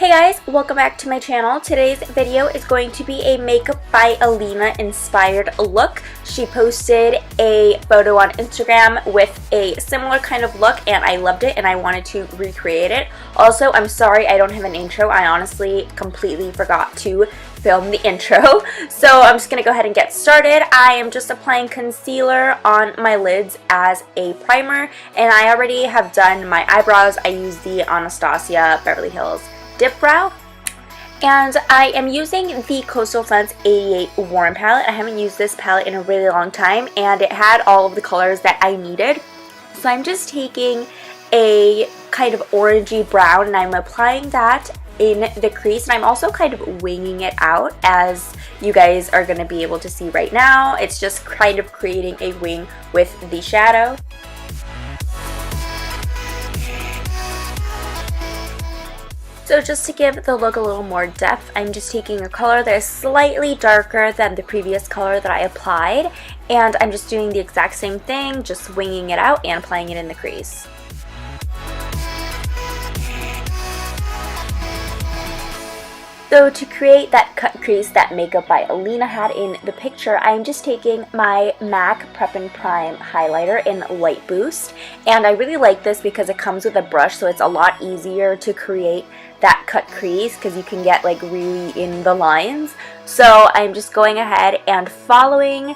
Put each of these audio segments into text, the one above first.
Hey guys, welcome back to my channel. Today's video is going to be a Makeup by Alinna inspired look. She posted a photo on Instagram with a similar kind of look and I loved it and I wanted to recreate it. Also, I'm sorry I don't have an intro. I honestly completely forgot to film the intro. So I'm just going to go ahead and get started. I am just applying concealer on my lids as a primer and I already have done my eyebrows. I use the Anastasia Beverly Hills DipBrown, and I am using the Coastal Scents 88 Warm palette. I haven't used this palette in a really long time and it had all of the colors that I needed. So I'm just taking a kind of orangey brown and I'm applying that in the crease, and I'm also kind of winging it out, as you guys are going to be able to see right now. It's just kind of creating a wing with the shadow. So just to give the look a little more depth, I'm just taking a color that is slightly darker than the previous color that I applied, and I'm just doing the exact same thing, just winging it out and applying it in the crease. So to create that cut crease that Makeup by Alinna had in the picture, I'm just taking my MAC Prep and Prime highlighter in Light Boost, and I really like this because it comes with a brush, so it's a lot easier to create that cut crease because you can get like really in the lines. So I'm just going ahead and following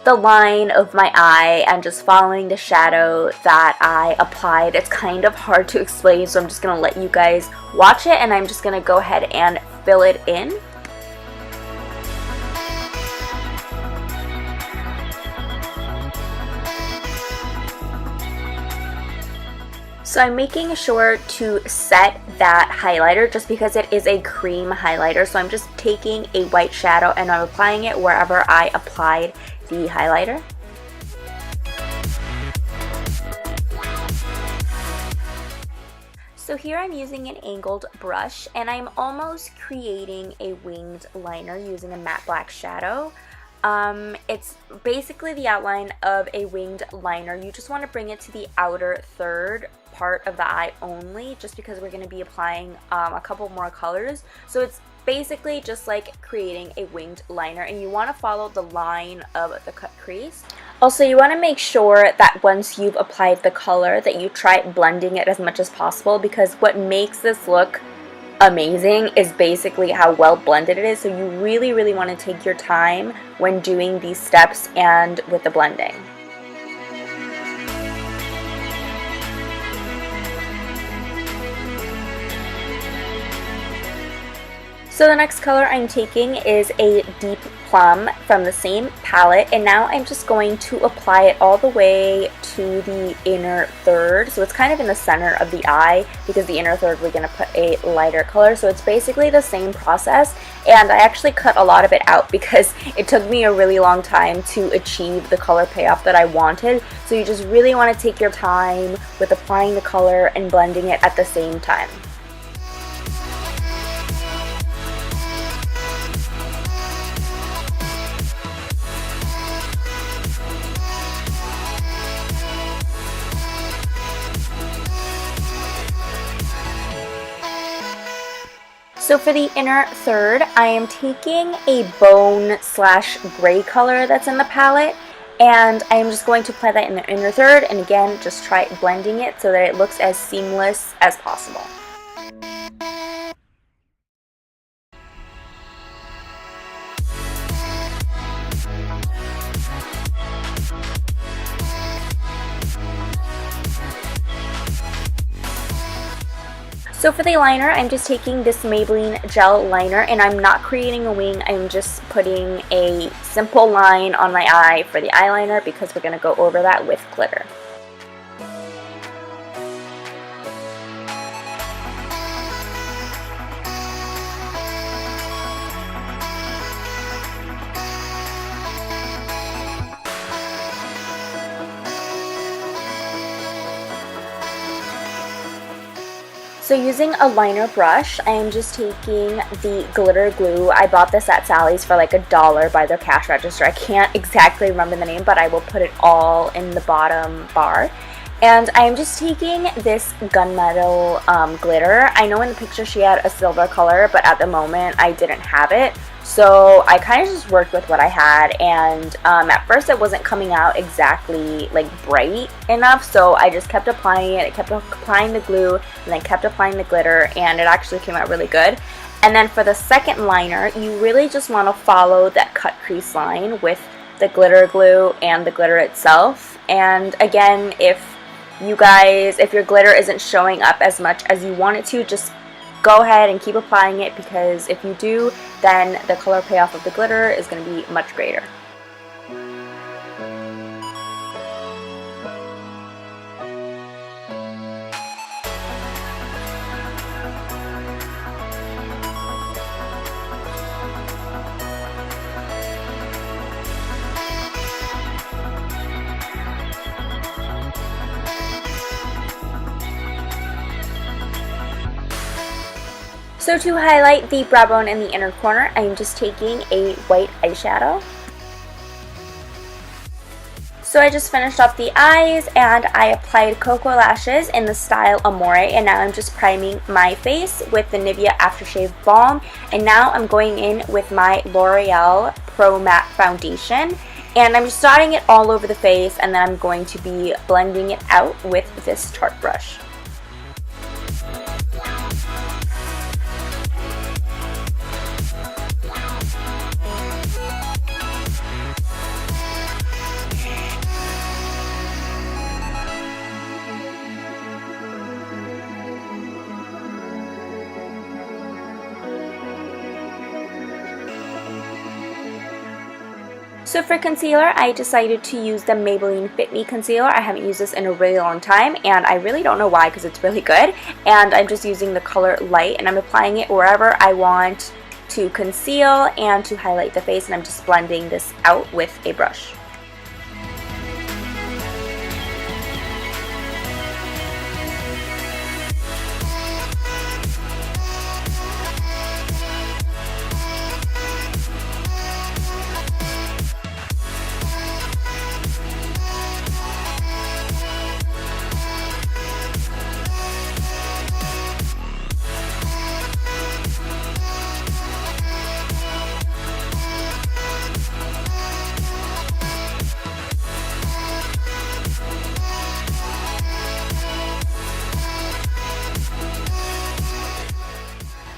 the line of my eye and just following the shadow that I applied. It's kind of hard to explain, so I'm just going to let you guys watch it and I'm just going to go ahead and fill it in. So I'm making sure to set that highlighter just because it is a cream highlighter. So I'm just taking a white shadow and I'm applying it wherever I applied the highlighter. So here I'm using an angled brush and I'm almost creating a winged liner using a matte black shadow. It's basically the outline of a winged liner. You just want to bring it to the outer third part of the eye only, just because we're going to be applying a couple more colors. So it's basically just like creating a winged liner, and you want to follow the line of the cut crease. Also, you want to make sure that once you've applied the color that you try blending it as much as possible, because what makes this look amazing is basically how well blended it is. So you really want to take your time when doing these steps and with the blending. So the next color I'm taking is a deep plum from the same palette, and now I'm just going to apply it all the way to the inner third. So it's kind of in the center of the eye because the inner third we're going to put a lighter color. So it's basically the same process, and I actually cut a lot of it out because it took me a really long time to achieve the color payoff that I wanted. So you just really want to take your time with applying the color and blending it at the same time. So for the inner third, I am taking a bone slash gray color that's in the palette, and I am just going to apply that in the inner third, and again, just try blending it so that it looks as seamless as possible. So for the liner, I'm just taking this Maybelline Gel Liner and I'm not creating a wing, I'm just putting a simple line on my eye for the eyeliner because we're going to go over that with glitter. So using a liner brush, I am just taking the glitter glue. I bought this at Sally's for like $1 by their cash register. I can't exactly remember the name, but I will put it all in the bottom bar. And I'm just taking this gunmetal glitter. I know in the picture she had a silver color, but at the moment I didn't have it. So I kind of just worked with what I had, and at first it wasn't coming out exactly like bright enough, so I just kept applying it. I kept applying the glue, and then kept applying the glitter, and it actually came out really good. And then for the second liner, you really just want to follow that cut crease line with the glitter glue and the glitter itself. And again, if your glitter isn't showing up as much as you want it to, just go ahead and keep applying it, because if you do, then the color payoff of the glitter is going to be much greater. So to highlight the brow bone in the inner corner, I'm just taking a white eyeshadow. So I just finished off the eyes, and I applied Koko lashes in the style Amore, and now I'm just priming my face with the Nivea Aftershave Balm, and now I'm going in with my L'Oreal Pro Matte Foundation, and I'm just dotting it all over the face, and then I'm going to be blending it out with this Tarte brush. So for concealer, I decided to use the Maybelline Fit Me concealer. I haven't used this in a really long time, and I really don't know why, because it's really good. And I'm just using the color Light, and I'm applying it wherever I want to conceal and to highlight the face, and I'm just blending this out with a brush.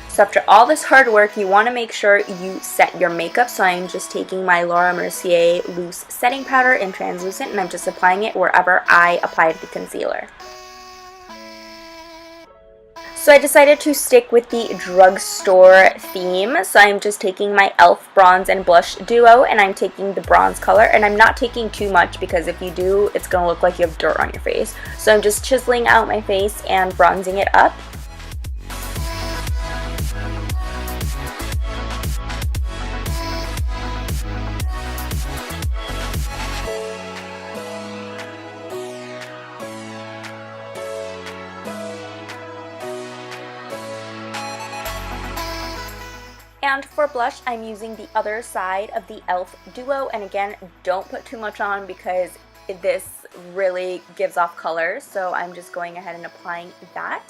So after all this hard work, you want to make sure you set your makeup. So I'm just taking my Laura Mercier loose setting powder in translucent, and I'm just applying it wherever I applied the concealer. So I decided to stick with the drugstore theme. So I'm just taking my E.L.F bronze and blush duo, and I'm taking the bronze color, and I'm not taking too much, because if you do, it's going to look like you have dirt on your face. So I'm just chiseling out my face and bronzing it up. And for blush, I'm using the other side of the E.L.F duo, and again, don't put too much on because this really gives off color, so I'm just going ahead and applying that.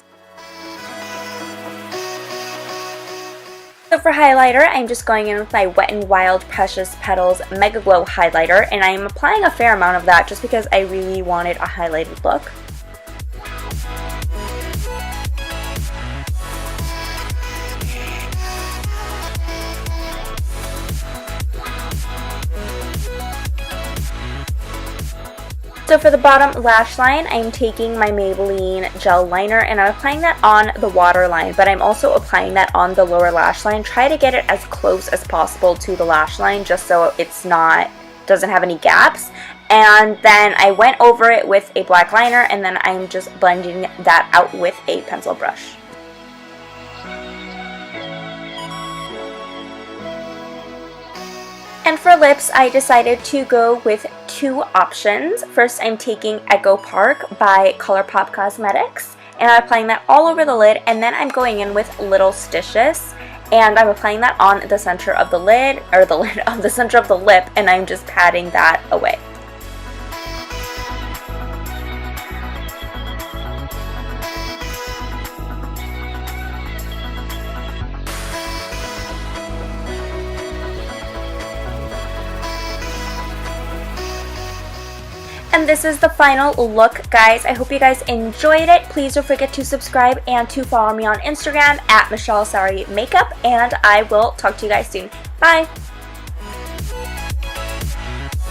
So for highlighter, I'm just going in with my Wet n Wild Precious Petals Mega Glow highlighter, and I'm applying a fair amount of that just because I really wanted a highlighted look. So for the bottom lash line, I'm taking my Maybelline Gel Liner, and I'm applying that on the waterline, but I'm also applying that on the lower lash line. Try to get it as close as possible to the lash line, just so doesn't have any gaps. And then I went over it with a black liner, and then I'm just blending that out with a pencil brush. And for lips, I decided to go with two options. First, I'm taking Echo Park by ColourPop Cosmetics, and I'm applying that all over the lid, and then I'm going in with LITTLESTitious, and I'm applying that on the center of the lid, or the center of the lip, and I'm just patting that away. And this is the final look, guys. I hope you guys enjoyed it. Please don't forget to subscribe and to follow me on Instagram at michellesarahi makeup, and I will talk to you guys soon. Bye!